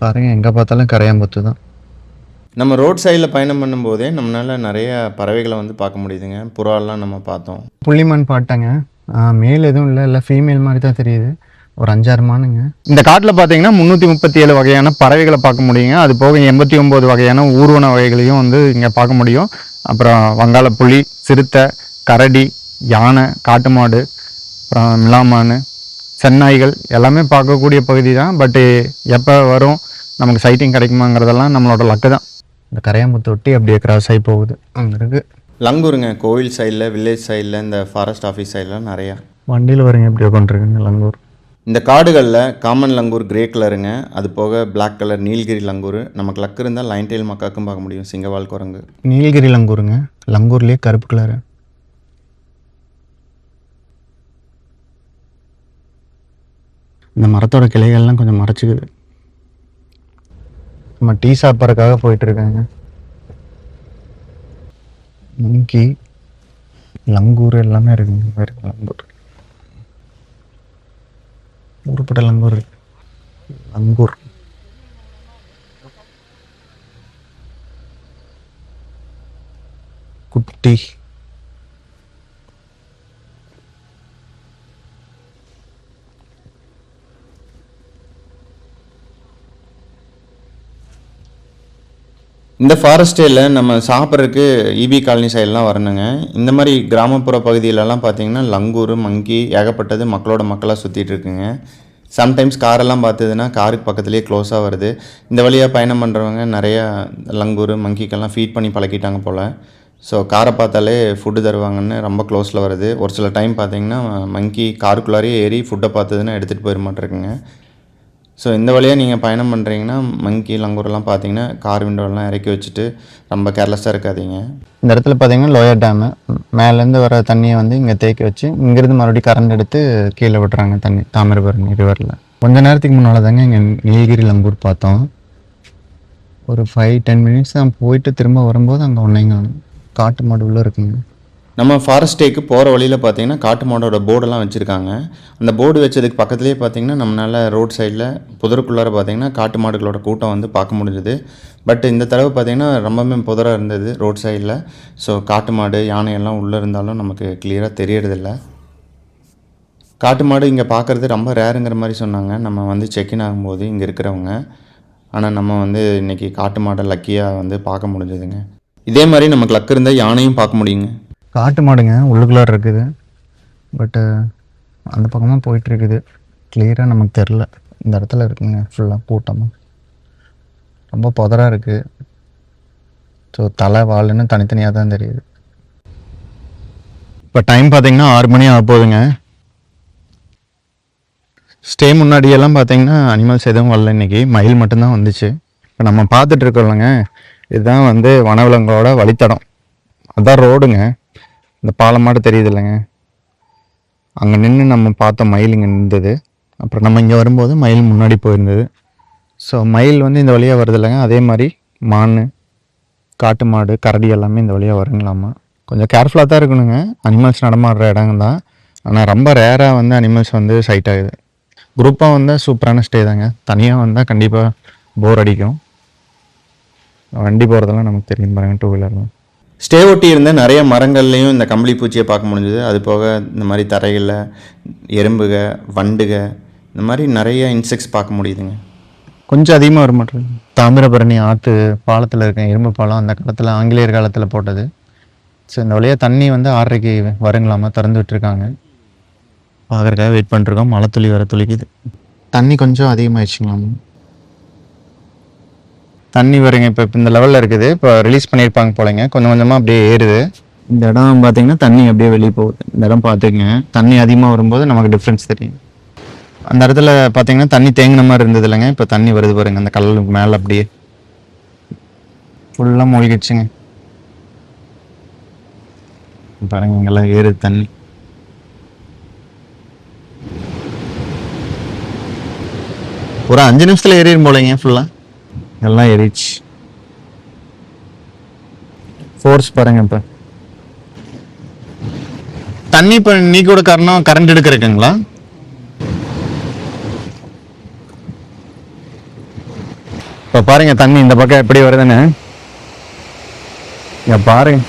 பாருங்கள், எங்கே பார்த்தாலும் கரையாம்புத்து தான். நம்ம ரோட் சைடில் பயணம் பண்ணும்போதே நம்மளால் நிறைய பறவைகளை வந்து பார்க்க முடியுதுங்க. புறாலாம் நம்ம பார்த்தோம். புள்ளிமான் பாட்டாங்க. மேல் எதுவும் இல்லை, இல்லை ஃபீமேல் மாதிரி தான் தெரியுது. ஒரு 5-6 மானுங்க. இந்த காட்டில் பார்த்தீங்கன்னா 337 வகையான பறவைகளை பார்க்க முடியுங்க. அது போக 89 வகையான ஊர்வன வகைகளையும் வந்து இங்கே பார்க்க முடியும். அப்புறம் வங்காளப்புலி, சிறுத்தை, கரடி, யானை, காட்டு மாடு, அப்புறம் மிலாமான், செந்நாய்கள் எல்லாமே பார்க்கக்கூடிய பகுதி தான். பட்டு எப்போ வரும், நமக்கு சைட்டிங் கிடைக்குமாங்கிறதெல்லாம் நம்மளோட லக்கு தான். இந்த கரையாம்புத்து ஒட்டி அப்படியே கிராஸ் ஆகி போகுது. அங்கே இருக்குது லங்கூருங்க. கோவில் சைடில், வில்லேஜ் சைடில், இந்த ஃபாரஸ்ட் ஆஃபீஸ் சைடில் நிறையா வண்டியில் வருங்க. எப்படி உட்காந்துருக்குங்க லங்கூர். இந்த காடுகளில் காமன் லங்கூர் கிரே கலருங்க. அது போக பிளாக் கலர் நீலகிரி லங்கூர். நமக்கு லக்கு இருந்தால் லைன் டெயில் மக்காக்கும் பார்க்க முடியும். சிங்கவால் குரங்கு. நீலகிரி லங்கூருங்க. லங்கூர்லேயே கருப்பு கலரு. இந்த மரத்தோட கிளைகள்லாம் கொஞ்சம் மறைச்சிக்குது. நம்ம டீ சாப்பிட்றதுக்காக போயிட்டுருக்காங்க. மங்கி, லங்கூர் எல்லாமே இருக்குங்க. லங்கூர் ஊருப்பட்ட லங்கூர் இருக்கு. லங்கூர் குட்டி. இந்த ஃபாரஸ்ட்டில் நம்ம சாப்பிட்றதுக்கு இபி காலனி சைடெலாம் வரணுங்க. இந்த மாதிரி கிராமப்புற பகுதியிலலாம் பார்த்திங்கன்னா லங்கூர், மங்கி ஏகப்பட்டது மக்களோட மக்களாக சுற்றிட்டு இருக்குங்க. சம்டைம்ஸ் காரெல்லாம் பார்த்ததுன்னா காருக்கு பக்கத்துலேயே க்ளோஸாக வருது. இந்த வழியாக பயணம் பண்ணுறவங்க நிறையா லங்கூர், மங்கிக்கெல்லாம் ஃபீட் பண்ணி பழக்கிட்டாங்க போல். ஸோ காரை பார்த்தாலே ஃபுட்டு தருவாங்கன்னு ரொம்ப க்ளோஸில் வருது. ஒரு சில டைம் பார்த்திங்கன்னா மங்கி காருக்குள்ளாரே ஏறி ஃபுட்டை பார்த்ததுன்னா எடுத்துகிட்டு போயிட மாட்டிருக்குங்க. ஸோ இந்த வழியாக நீங்கள் பயணம் பண்ணுறீங்கன்னா மங்கி, லங்கூரெல்லாம் பார்த்தீங்கன்னா கார் விண்டோலாம் இறக்கி வச்சுட்டு ரொம்ப கேர்லெஸ்ஸாக இருக்காதீங்க. இந்த இடத்துல பார்த்தீங்கன்னா லோயர் டேமு. மேலேருந்து வர தண்ணியை வந்து இங்கே தேக்கி வச்சு இங்கேருந்து மறுபடியும் கரண்ட் எடுத்து கீழே விட்டுறாங்க தண்ணி தாமிரபரணி ரிவரில். கொஞ்ச நேரத்துக்கு முன்னால் தாங்க இங்கே நீலகிரி லங்கூர் பார்த்தோம். ஒரு 5-10 மினிட்ஸ் தான் போயிட்டு திரும்ப வரும்போது அங்கே ஒன்றைங்க காட்டு மாடு உள்ளே இருக்குங்க. நம்ம ஃபாரஸ்டேக்கு போகிற வழியில் பார்த்தீங்கன்னா காட்டு மாடோட போர்டெல்லாம் வச்சுருக்காங்க. அந்த போர்டு வச்சதுக்கு பக்கத்துலேயே பார்த்தீங்கன்னா நம்மளால் ரோட் சைடில் புதருக்குள்ளார பார்த்தீங்கன்னா காட்டு மாடுகளோட கூட்டம் வந்து பார்க்க முடிஞ்சுது. பட் இந்த தடவை பார்த்தீங்கன்னா ரொம்பவே புதராக இருந்தது ரோட் சைடில். ஸோ காட்டு மாடு, யானையெல்லாம் உள்ளே இருந்தாலும் நமக்கு கிளியராக தெரியறதில்ல. காட்டு மாடு இங்கே பார்க்குறது ரொம்ப ரேருங்கிற மாதிரி சொன்னாங்க நம்ம வந்து செக்இன் ஆகும்போது இங்கே இருக்கிறவங்க. ஆனால் நம்ம வந்து இன்றைக்கி காட்டு மாடை லக்கியாக வந்து பார்க்க முடிஞ்சதுங்க. இதே மாதிரி நமக்கு லக்கு இருந்தால் யானையும் பார்க்க முடியுங்க. காட்டு மாடுங்க உள்ளுக்குள்ளார இருக்குது. பட்டு அந்த பக்கமாக போயிட்டுருக்குது. கிளியராக நமக்கு தெரில. இந்த இடத்துல இருக்குங்க ஃபுல்லாக கூட்டமாக. ரொம்ப புதராக இருக்குது. ஸோ தலை வால்னு தனித்தனியாக தான் தெரியுது. இப்போ டைம் பார்த்தீங்கன்னா 6 மணி ஆக போகுதுங்க. ஸ்டே முன்னாடியெல்லாம் பார்த்தீங்கன்னா அனிமல்ஸ் எதுவும் வரல. இன்றைக்கி மயில் மட்டும்தான் வந்துச்சு. இப்போ நம்ம பார்த்துட்ருக்கோம்லங்க, இதுதான் வந்து வனவிலங்கோட வழித்தடம். அதுதான் ரோடுங்க. இந்த பாலம் மாடு தெரியுது இல்லைங்க, அங்கே நின்று நம்ம பார்த்த மயில் இங்கே நின்றது. அப்புறம் நம்ம இங்கே வரும்போது மயில் முன்னாடி போயிருந்தது. ஸோ மயில் வந்து இந்த வழியாக வருது இல்லைங்க. அதே மாதிரி மான், காட்டு மாடு, கரடி எல்லாமே இந்த வழியாக வருங்களாமா. கொஞ்சம் கேர்ஃபுல்லாக தான் இருக்கணுங்க. அனிமல்ஸ் நடமாடுற இடங்க தான். ஆனால் ரொம்ப ரேராக வந்து அனிமல்ஸ் வந்து சைட் ஆகுது. குரூப்பாக வந்தால் சூப்பரான ஸ்டே தாங்க. தனியாக வந்தால் கண்டிப்பாக போர் அடிக்கும். வண்டி போகிறதெல்லாம் நமக்கு தெரியும் பாருங்க, 2 வீலர்லாம். ஸ்டே ஒட்டி இருந்த நிறைய மரங்கள்லேயும் இந்த கம்பளி பூச்சியை பார்க்க முடிஞ்சுது. அது போக இந்த மாதிரி தரைகளில் எறும்புக, வண்டுக, இந்த மாதிரி நிறைய இன்செக்ட்ஸ் பார்க்க முடியுதுங்க. கொஞ்சம் அதிகமாக வர மாட்டேங்குது. தாமிரபரணி ஆற்று பாலத்தில் இருக்க இரும்பு பாலம் அந்த காலத்தில் ஆங்கிலேயர் காலத்தில் போட்டது. ஸோ இந்த வழியாக தண்ணி வந்து 6:30க்கு வருங்களாமா, திறந்து விட்டுருக்காங்க. பார்க்குறக்காக வெயிட் பண்ணிருக்கோம். மழை துளி வர துளிக்குது. தண்ணி கொஞ்சம் அதிகமாகிடுச்சுங்களாமா. தண்ணி வருங்க இப்போ இந்த லெவலில் இருக்குது. இப்போ ரிலீஸ் பண்ணியிருப்பாங்க போலங்க. கொஞ்சம் கொஞ்சமாக அப்படியே ஏறுது. இந்த இடம் பார்த்தீங்கன்னா தண்ணி அப்படியே வெளியே போகுது. இந்த இடம் பார்த்துக்குங்க. தண்ணி அதிகமாக வரும்போது நமக்கு டிஃப்ரென்ஸ் தெரியும். அந்த இடத்துல பார்த்தீங்கன்னா தண்ணி தேங்கின மாதிரி இருந்தது இல்லைங்க. இப்போ தண்ணி வருது பாருங்க, அந்த கல்லுக்கு மேலே அப்படியே ஃபுல்லாக மூழ்கிடுச்சுங்க. பாருங்க இங்கெல்லாம் ஏறுது தண்ணி. ஒரு 5 நிமிஷத்தில் ஏறிடும் போலங்க. ஃபுல்லாக எல்லாம் ஏறிச்சு. ஃபோர்ஸ் பாருங்க. இப்போ தண்ணி இப்போ நீக்கோட காரணம் கரண்ட் எடுக்கிறதுக்குங்களா? இப்போ பாருங்க தண்ணி இந்த பக்கம் எப்படி வருதுன்னு. இங்க பாருங்க.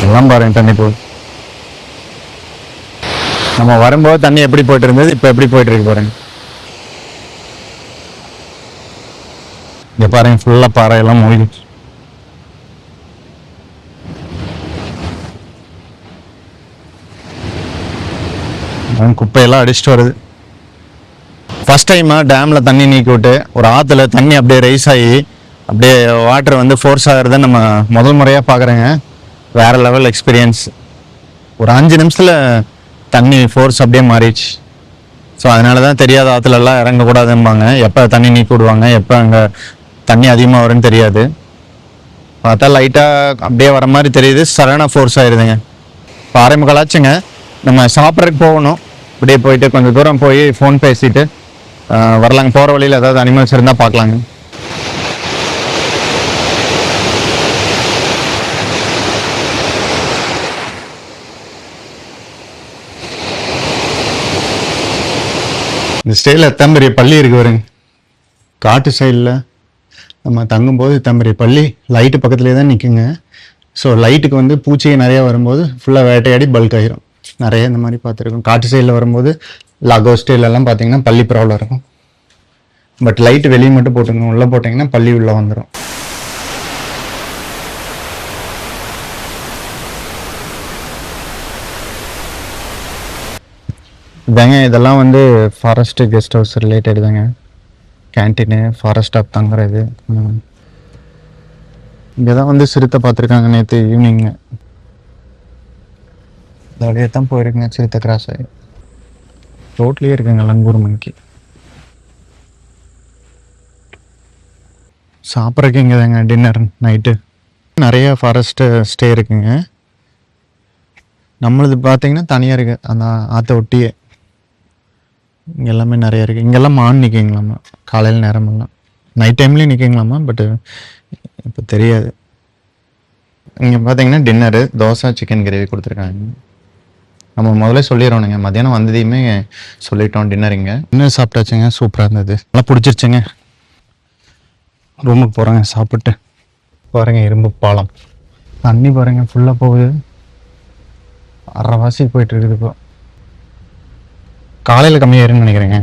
எல்லாம் பாருங்க தண்ணி போகுது. நம்ம வரும்போது தண்ணி எப்படி போயிட்டு இருந்தது, இப்போ எப்படி போயிட்டு இருக்கு பாருங்க. இங்க பாருங்க ஃபுல்லா பாறை எல்லாம் மூழ்கிடுச்சு. குப்பையெல்லாம் அடிச்சுட்டு வருது. ஃபர்ஸ்ட் டைமாக டேமில் தண்ணி நீக்கி விட்டு ஒரு ஆற்றுல தண்ணி அப்படியே ரைஸ் ஆகி அப்படியே வாட்டர் வந்து ஃபோர்ஸ் ஆகிறத நம்ம முதல் முறையாக பார்க்குறேங்க. வேறு லெவல் எக்ஸ்பீரியன்ஸ். ஒரு 5 நிமிஷத்தில் தண்ணி ஃபோர்ஸ் அப்படியே மாறிடுச்சு. ஸோ அதனால தான் தெரியாத ஆற்றுலலாம் இறங்கக்கூடாதும்பாங்க. எப்போ தண்ணி நீக்கி விடுவாங்க, எப்போ அங்கே தண்ணி அதிகமாக வரும்னு தெரியாது. பார்த்தா லைட்டாக அப்படியே வர மாதிரி தெரியுது. சரண ஃபோர்ஸ் ஆயிடுதுங்க. இப்போ 6:45 ஆச்சுங்க. நம்ம சாப்பிட்றதுக்கு போகணும். இப்படியே போயிட்டு கொஞ்சம் தூரம் போய் ஃபோன் பேசிட்டு வரலாங்க. போகிற வழியில் ஏதாவது அனிமல்ஸ் இருந்தால் பார்க்கலாங்க. இந்த ஸ்டேயில் எத்தனை பெரிய பள்ளி இருக்கு வருங்க. காட்டு சைடில் நம்ம தங்கும்போது எத்தனை பெரிய பள்ளி லைட்டு பக்கத்துலேயே தான் நிற்குங்க. ஸோ லைட்டுக்கு வந்து பூச்சிகை நிறையா வரும்போது ஃபுல்லாக வேட்டையாடி பல்க் ஆகிரும். நிறைய இந்த மாதிரி பார்த்துருக்கோம். காட்டு சைடில் வரும்போது லகோஸ்டேலெல்லாம் பார்த்தீங்கன்னா பள்ளி ப்ராப்ளம் இருக்கும். பட் லைட்டு வெளியே மட்டும் போட்டுங்க, உள்ளே போட்டிங்கன்னா பள்ளி உள்ளே வந்துடும். இதாங்க இதெல்லாம் வந்து ஃபாரஸ்ட் கெஸ்ட் ஹவுஸ் ரிலேட்டட் தாங்க. கேன்டீனு, ஃபாரஸ்ட் ஸ்டாப் தங்குறது. இங்கே தான் வந்து சிறுத்தை பார்த்துருக்காங்க நேற்று ஈவினிங்க. இதோடய தான் போயிருக்குங்க சிறுத்தை கிராஸ் ஆகி. ரோட்லேயே இருக்குங்க லங்கூர் மணிக்கு. சாப்பிட்றதுக்கு இங்கே தாங்க டின்னர் நைட்டு. நிறைய ஃபாரஸ்ட்டு ஸ்டே இருக்குங்க. நம்மளது பார்த்தீங்கன்னா தனியாக இருக்குது, அந்த ஆற்றை ஒட்டியே. இங்கே எல்லாமே நிறைய இருக்குது. இங்கெல்லாம் மான் நிற்கிங்களாமா காலையில் நேரமெல்லாம். நைட் டைம்லேயும் நிற்கிங்களாமா, பட்டு இப்போ தெரியாது. இங்கே பார்த்தீங்கன்னா டின்னரு தோசை சிக்கன் கிரேவி கொடுத்துருக்காங்க. நம்ம முதல்ல சொல்லிடணுங்க, மதியானம் வந்ததையுமே சொல்லிட்டோம். டின்னருங்க டின்னர் சாப்பிட்டாச்சுங்க, சூப்பராக இருந்தது, நல்லா பிடிச்சிருச்சுங்க. ரூமுக்கு போகிறேங்க சாப்பிட்டு. பாருங்க இரும்பு பாலம், தண்ணி பாருங்க ஃபுல்லாக போகுது. அரைவாசி போயிட்டு இருக்குது. இப்போ காலையில் கம்மியாயிருன்னு நினைக்கிறேங்க.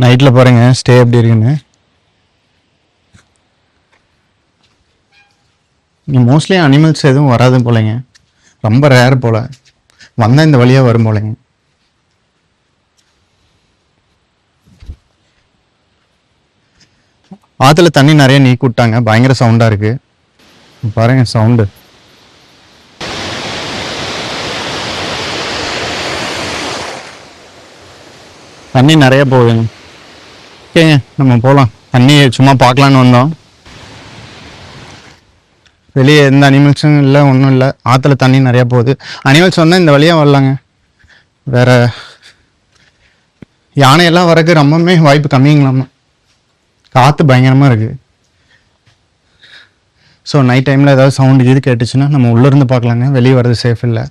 நைட்டில் பாருங்க ஸ்டே எப்படி இருக்குன்னு. இங்கே மோஸ்ட்லி அனிமல்ஸ் எதுவும் வராது போலைங்க, ரொம்ப ரேர் போல். வந்தால் இந்த வழியாக வரும் போலைங்க. ஆற்றுல தண்ணி நிறைய நீக்கி விட்டாங்க. பயங்கர சவுண்டாக இருக்குது பாருங்க சவுண்டு. தண்ணி நிறைய போகுதுங்க. ஓகேங்க நம்ம போகலாம். தண்ணி சும்மா பார்க்கலான்னு வந்தோம். வெளியே எந்த அனிமல்ஸும் இல்லை, ஒன்றும் இல்லை. ஆற்றுல தண்ணி நிறையா போகுது. அனிமல்ஸ் வந்தால் இந்த வழியாக வரலாங்க. வேறு யானையெல்லாம் வரக்கு ரொம்பவுமே வாய்ப்பு கம்மிங்களாமா. காற்று பயங்கரமாக இருக்குது. ஸோ நைட் டைமில் ஏதாவது சவுண்டு இது கேட்டுச்சுன்னா நம்ம உள்ளேருந்து பார்க்கலாங்க. வெளியே வர்றது சேஃப் இல்லை.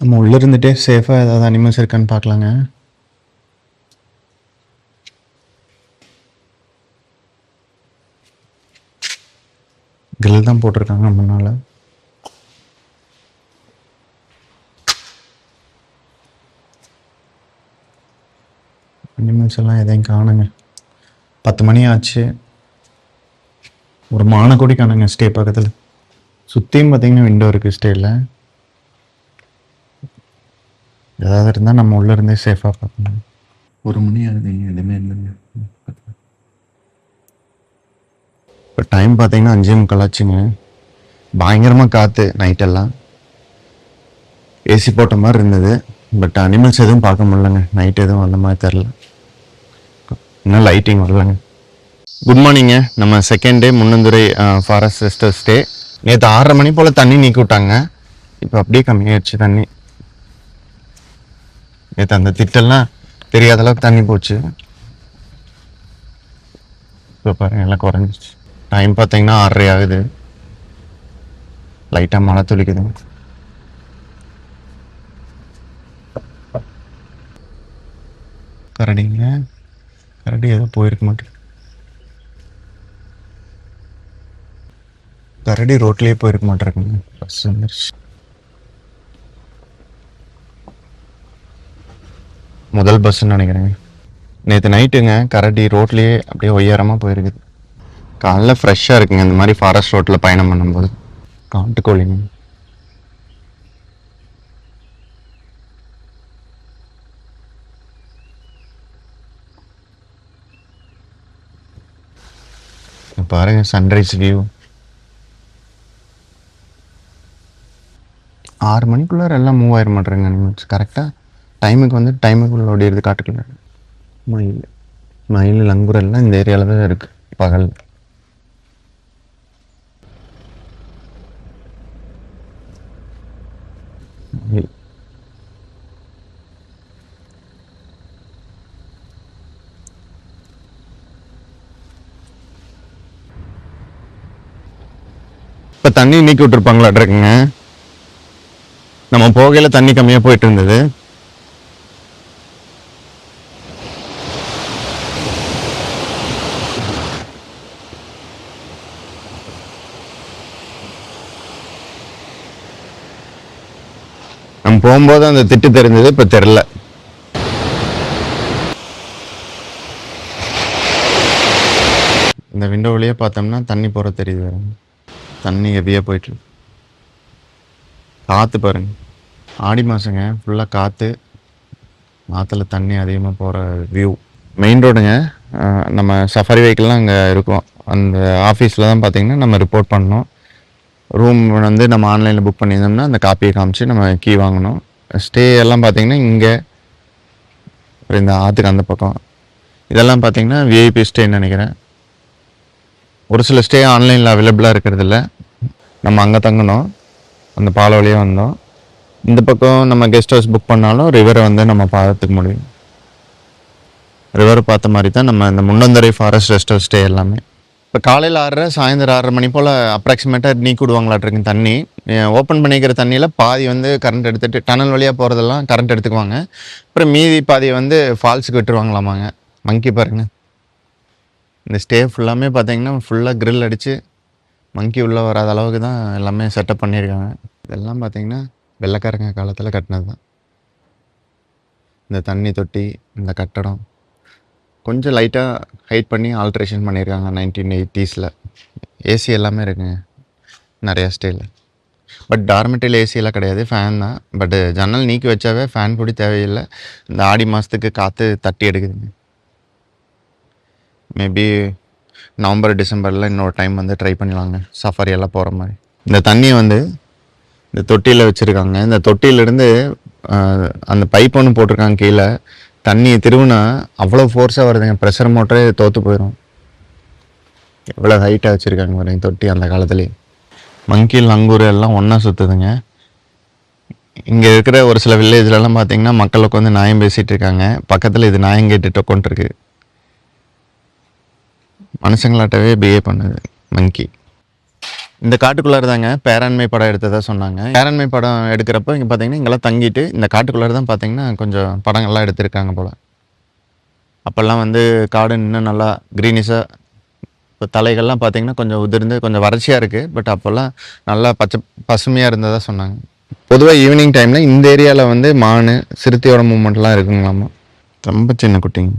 நம்ம உள்ளே இருந்துகிட்டே சேஃபாக ஏதாவது அனிமல்ஸ் இருக்கான்னு பார்க்கலாங்க. கிரில் தான் போட்டிருக்காங்க முன்னால். அனிமல்ஸ் எல்லாம் எதையும் காணுங்க. 10 மணி ஆச்சு. ஒரு மானை கூட காணுங்க ஸ்டே பக்கத்தில். சுற்றியும் பார்த்தீங்கன்னா விண்டோ இருக்குது ஸ்டேயில். ஏதாவது இருந்தால் நம்ம உள்ளே இருந்தே சேஃபாக பார்க்கணும். 1 மணி ஆகுதுங்க, எதுவுமே இல்லைங்க. இப்போ டைம் பார்த்தீங்கன்னா 5:45 ஆச்சுங்க. பயங்கரமாக காற்று நைட்டெல்லாம். ஏசி போட்ட மாதிரி இருந்தது. பட் அனிமல்ஸ் எதுவும் பார்க்க முடியலங்க. நைட் எதுவும் வந்த மாதிரி தெரில. இன்னும் லைட்டிங் வரலங்க. குட் மார்னிங்க. நம்ம செகண்ட் டே முன்னந்துறை ஃபாரஸ்ட் ரெஸ்டர் ஸ்டே. நேற்று 6:30 மணி போல் தண்ணி நீக்கி விட்டாங்க. இப்போ அப்படியே கம்மியாயிடுச்சு தண்ணி. நேற்று அந்த திட்டெல்லாம் தெரியாத அளவுக்கு தண்ணி போச்சு. இப்போ பாருங்க எல்லாம் குறைஞ்சிச்சு. டைம் பார்த்தீங்கன்னா 6:30 ஆகுது. லைட்டாக மழை துளிக்குதுங்க. கரடிங்க, கரடி ஏதோ போயிருக்க மாட்டேன். கரடி ரோட்லேயே போயிருக்க மாட்டேருக்குங்க. பஸ் வந்துருச்சு. முதல் பஸ்ன்னு நினைக்கிறேங்க. நேற்று நைட்டுங்க கரடி ரோட்லேயே அப்படியே ஒய்யாரமாக போயிருக்குது. காலைல ஃப்ரெஷ்ஷாக இருக்குங்க இந்த மாதிரி ஃபாரஸ்ட் ரோட்டில் பயணம் பண்ணும்போது. காட்டுக்கோழிங்க. பாருங்க சன்ரைஸ் வியூ. 6 மணிக்குள்ளார எல்லாம் மூவ் ஆயிட மாட்டேங்க அனிமல்ஸ். கரெக்டாக டைமுக்கு வந்து டைமுக்குள்ள ஓடிடுது காட்டுக்குள்ள. மயில் லங்கூர் எல்லாம் இந்த ஏரியாவில் தான் இருக்குது பகல். இப்போ தண்ணி நீக்கி விட்டுருப்பாங்களாட்ருக்குங்க. நம்ம போகையில் தண்ணி கம்மியாக போயிட்டு இருந்தது. நம்ம போகும்போது அந்த திட்டு தெரிஞ்சது, இப்போ தெரில. இந்த விண்டோ வழியே பார்த்தோம்னா தண்ணி போகிற தெரியுது. தண்ணி ஹெவியாக போயிட்டு காற்று பாருங்க. ஆடி மாதங்க ஃபுல்லாக காற்று. ஆற்றுல தண்ணி அதிகமாக போகிற வியூ. மெயின் ரோடுங்க. நம்ம சஃபாரி வெஹிக்கிள்லாம் அங்கே இருக்கும். அந்த ஆஃபீஸில் தான் பார்த்திங்கன்னா நம்ம ரிப்போர்ட் பண்ணணும். ரூம் வந்து நம்ம ஆன்லைனில் புக் பண்ணியிருந்தோம்னா அந்த காப்பியை காமிச்சு நம்ம கீ வாங்கணும். ஸ்டே எல்லாம் பார்த்திங்கன்னா இங்கே இந்த ஆற்றுக்கு அந்த பக்கம். இதெல்லாம் பார்த்திங்கன்னா விஐபி ஸ்டேன்னு நினைக்கிறேன். ஒரு சில ஸ்டே ஆன்லைனில் அவைலபிளாக இருக்கிறதில்ல. நம்ம அங்கே தங்கணும். அந்த பாலம் வழியாக வந்தோம். இந்த பக்கம் நம்ம கெஸ்ட் ஹவுஸ் புக் பண்ணாலும் ரிவரை வந்து நம்ம பார்த்துக்க முடியும். ரிவரை பார்த்த மாதிரி தான் நம்ம இந்த முன்னந்துறை ஃபாரஸ்ட் ரெஸ்ட் ஹவுஸ் ஸ்டே எல்லாமே. இப்போ காலையில் 6:30 சாயந்தரம் 6:30 மணி போல் அப்ராக்சிமேட்டாக நீக்கி விடுவாங்களாட்ருக்கு தண்ணி. ஓப்பன் பண்ணிக்கிற தண்ணியில் பாதி வந்து கரண்ட் எடுத்துகிட்டு டனல் வழியாக போகிறதெல்லாம் கரண்ட் எடுத்துக்குவாங்க. அப்புறம் மீதி பாதியை வந்து ஃபால்ஸுக்கு விட்டுருவாங்களாமாங்க. மங்கி பாருங்கள். இந்த ஸ்டே ஃபுல்லாமே பார்த்தீங்கன்னா ஃபுல்லாக கிரில் அடித்து மங்கி உள்ளே வராத அளவுக்கு தான் எல்லாமே செட்டப் பண்ணியிருக்காங்க. இதெல்லாம் பார்த்தீங்கன்னா வெள்ளைக்காரங்க காலத்தில் கட்டினது தான். இந்த தண்ணி தொட்டி, இந்த கட்டடம் கொஞ்சம் லைட்டாக ஹைட் பண்ணி ஆல்ட்ரேஷன் பண்ணியிருக்காங்க 1980s. ஏசி எல்லாமே இருக்குங்க நிறையா ஸ்டேயில். பட் டார்மெட்ரியில் ஏசியெல்லாம் கிடையாது, ஃபேன் தான். பட்டு ஜன்னல் நீக்கி வச்சாவே ஃபேன் கூட தேவையில்லை. இந்த ஆடி மாதத்துக்கு காற்று தட்டி எடுக்குதுங்க. மேபி நவம்பர் டிசம்பரில் இன்னொரு டைம் வந்து ட்ரை பண்ணலாங்க சஃபாரி எல்லாம் போகிற மாதிரி. இந்த தண்ணியை வந்து இந்த தொட்டியில் வச்சுருக்காங்க. இந்த தொட்டியிலேருந்து அந்த பைப் ஒன்று போட்டிருக்காங்க கீழே. தண்ணி திருவுனா அவ்வளோ ஃபோர்ஸாக வருதுங்க. ப்ரெஷர் மோட்டரே தோற்று போயிடும். எவ்வளோ ஹைட்டாக வச்சுருக்காங்க பாருங்க தொட்டி அந்த காலத்துலேயே. மங்கி லங்கூர் எல்லாம் ஒன்றா சுற்றுதுங்க. இங்கே இருக்கிற ஒரு சில வில்லேஜ்லலாம் பார்த்தீங்கன்னா மக்கள் உட்காந்து நியாயம் பேசிகிட்டு இருக்காங்க. பக்கத்தில் இது நியாயம் கேட்டுட்டு உட்காந்துருக்கு. மனுஷங்களாட்டவே பிஹேவ் பண்ணுது மங்கி. இந்த காட்டுக்குள்ளார தாங்க பேராண்மை படம் எடுத்ததாக சொன்னாங்க. பேராண்மை படம் எடுக்கிறப்போ இங்கே பார்த்தீங்கன்னா இங்கெல்லாம் தங்கிட்டு இந்த காட்டுக்குள்ளார தான் பார்த்தீங்கன்னா கொஞ்சம் படங்கள்லாம் எடுத்திருக்காங்க போல். அப்போல்லாம் வந்து காடு இன்னும் நல்லா க்ரீனிஷாக, இப்போ தலைகள்லாம் பார்த்தீங்கன்னா கொஞ்சம் உதிர்ந்து கொஞ்சம் வறட்சியாக இருக்குது. பட் அப்போல்லாம் நல்லா பசுமையாக இருந்ததாக சொன்னாங்க. பொதுவாக ஈவினிங் டைமில் இந்த ஏரியாவில் வந்து மான் சிறுத்தையோட மூமெண்ட்லாம் இருக்குங்களாமா. ரொம்ப சின்ன குட்டிங்க.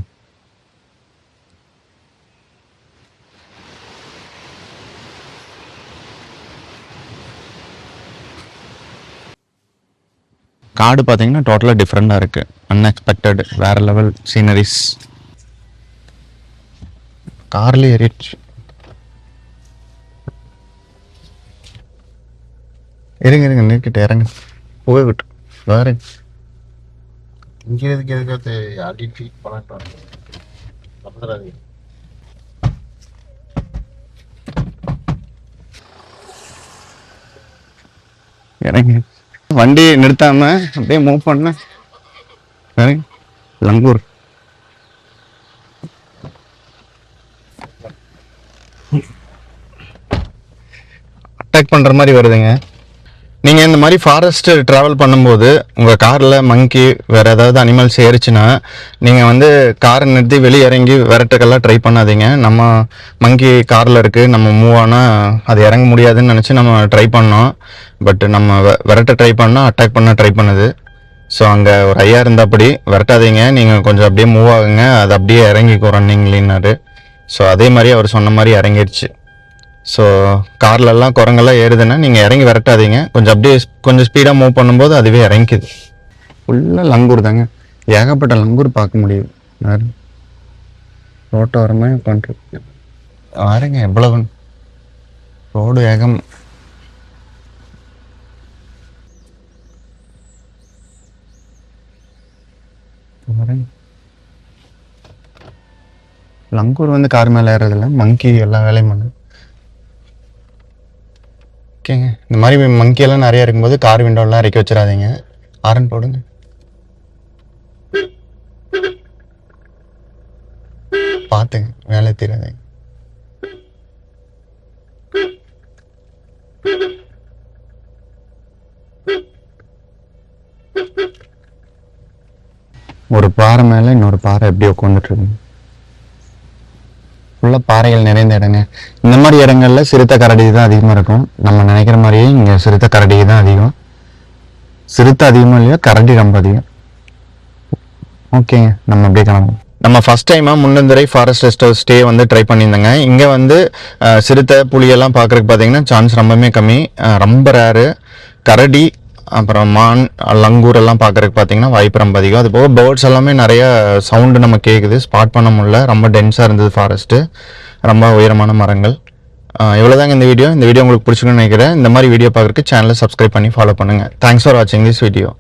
காடு பார்த்தீங்கன்னா டோட்டலாக டிஃப்ரெண்ட்டாக இருக்குது. அன்எக்ஸ்பெக்டட், வேறு லெவல் சீனரிஸ். கார்லேயே ஏறிடுச்சு. இருங்க நிற்கிட்டு இறங்க புகை விட்டு வேறு இங்கே எதுக்கு ஆடிட்டு பண்ணாட்டு இறங்கி வண்டி நிறுத்தாம அப்படியே மூவ் பண்ண. லங்கூர் அட்டாக் பண்ணுற மாதிரி வருதுங்க. நீங்கள் இந்த மாதிரி ஃபாரஸ்ட் ட்ராவல் பண்ணும்போது உங்கள் காரில் மங்கி வேறு ஏதாவது அனிமல்ஸ் ஏறிச்சுன்னா நீங்கள் வந்து காரை நிறுத்தி வெளியே இறங்கி விரட்டுக்கெல்லாம் ட்ரை பண்ணாதீங்க. நம்ம மங்கி காரில் இருக்குது, நம்ம மூவ் ஆனால் அது இறங்க முடியாதுன்னு நினச்சி நம்ம ட்ரை பண்ணோம். பட் நம்ம விரட்ட ட்ரை பண்ணால் அட்டாக் பண்ண ட்ரை பண்ணுது. ஸோ அங்கே ஒரு ஐயா இருந்தாப்படி விரட்டாதீங்க, நீங்கள் கொஞ்சம் அப்படியே மூவ் ஆகுங்க, அது அப்படியே இறங்கிக்கும் ரன்னிங்லின்னாரு. ஸோ அதே மாதிரி அவர் சொன்ன மாதிரி இறங்கிடுச்சு. ஸோ கார்லெல்லாம் குரங்கெல்லாம் ஏறுதுன்னா நீங்கள் இறங்கி விரட்டாதீங்க, கொஞ்சம் அப்படியே கொஞ்சம் ஸ்பீடாக மூவ் பண்ணும்போது அதுவே இறங்கிக்குது. ஃபுல்லாக லங்கூர் தாங்க, ஏகப்பட்ட லங்கூர் பார்க்க முடியுது. ரோட்டை வரமே உட்காந்துருக்கு பாருங்க, எவ்வளவு ரோடு ஏகம். லங்கூர் வந்து கார் மேலே ஏறதில்ல, மங்கி எல்லா வேலையும் பண்ணு. ஓகேங்க, இந்த மாதிரி மங்கியெல்லாம் நிறைய இருக்கும்போது கார் விண்டோலாம் இறக்கி வச்சிடாதீங்க, ஆரன் போடுங்க. பார்த்துங்க, வேலை தெரியாதீங்க. ஒரு பாறை மேலே இன்னொரு பாறை எப்படி உட்காந்துட்டு இருக்குங்க. ஃபுல்லாக பாறைகள் நிறைந்த இடங்க. இந்த மாதிரி இடங்கள்ல சிறுத்தை கரடி தான் அதிகமாக இருக்கும். நம்ம நினைக்கிற மாதிரியே இங்கே சிறுத்தை கரடி தான் அதிகம். சிறுத்தை அதிகமாக இல்லையா, கரடி ரொம்ப அதிகம். ஓகேங்க, நம்ம அப்படியே கிளம்புவோம். நம்ம ஃபஸ்ட் டைமாக முன்னந்துரை ஃபாரஸ்ட் ரெஸ்ட் ஹவுஸ் ஸ்டே வந்து ட்ரை பண்ணியிருந்தேங்க. இங்கே வந்து சிறுத்தை புலியெல்லாம் பார்க்குறதுக்கு பார்த்தீங்கன்னா சான்ஸ் ரொம்பவுமே கம்மி, ரொம்ப ரேரு. கரடி அப்புறம் மான் லங்கூர் எல்லாம் பார்க்குறதுக்கு பார்த்தீங்கன்னா வாய்ப்பு ரொம்ப அதிகம். அது போக பேர்ட்ஸ் எல்லாமே நிறைய சவுண்டு நம்ம கேட்குது, ஸ்பாட் பண்ண முடியல. ரொம்ப டென்ஸாக இருந்தது ஃபாரஸ்ட்டு, ரொம்ப உயரமான மரங்கள். இவ்வளோதாங்க இந்த வீடியோ உங்களுக்கு பிடிச்சிருக்குன்னு நினைக்கிறேன். இந்த மாதிரி வீடியோ பார்க்குறதுக்கு சேனலை சப்ஸ்கிரைப் பண்ணி ஃபாலோ பண்ணுங்கள். தேங்க்ஸ் ஃபார் வாட்சிங் திஸ் வீடியோ.